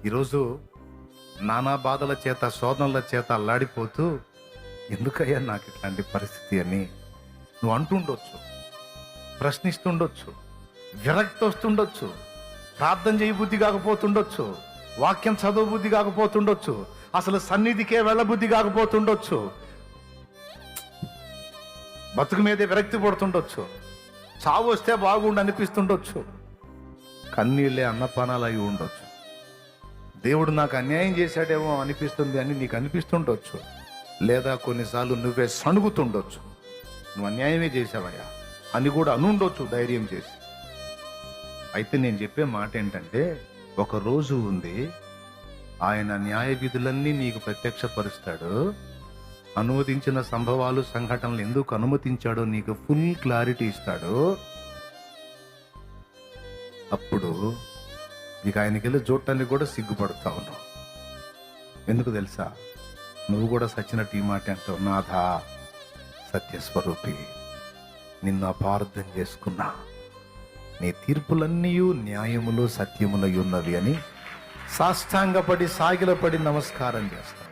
ఈరోజు నానా బాధల చేత శోధనల చేత అల్లాడిపోతూ ఎందుకయ్యా నాకు ఇట్లాంటి పరిస్థితి అని నువ్వు అంటుండొచ్చు, ప్రశ్నిస్తుండొచ్చు, విరక్తి వస్తుండొచ్చు, ప్రార్థన చేయ బుద్ధి కాకపోతుండొచ్చు, వాక్యం చదువు బుద్ధి కాకపోతుండొచ్చు, అసలు సన్నిధికే వెళ్ళబుద్ధి కాకపోతుండొచ్చు, బతుకు మీదే విరక్తి పడుతుండొచ్చు, చావు వస్తే బాగుండు అనిపిస్తుండొచ్చు, కన్నీళ్ళే అన్నపానాలు అయి ఉండొచ్చు, దేవుడు నాకు అన్యాయం చేశాడేమో అనిపిస్తుంది అని నీకు అనిపిస్తుండొచ్చు, లేదా కొన్నిసార్లు నువ్వే సణుగుతుండొచ్చు, నువ్వు అన్యాయమే చేసావయ్యా అని కూడా అనుండొచ్చు ధైర్యం చేసి. అయితే నేను చెప్పే మాట ఏంటంటే, ఒక రోజు ఉంది, ఆయన న్యాయ విధులన్నీ నీకు ప్రత్యక్షపరుస్తాడు. అనుమతించిన సంభవాలు సంఘటనలు ఎందుకు అనుమతించాడో నీకు ఫుల్ క్లారిటీ ఇస్తాడు. అప్పుడు ఇక ఆయనకి వెళ్ళి చూడటానికి కూడా సిగ్గుపడతా ఉన్నావు. ఎందుకు తెలుసా? నువ్వు కూడా సచ్చినట్టు ఈ మాట అంటావు, నాథా సత్యస్వరూపి, నిన్ను అపార్థం చేసుకున్నా, నీ తీర్పులన్నీ న్యాయములు సత్యములై ఉన్నవి అని సాష్టాంగపడి సాగిలపడి నమస్కారం చేస్తా.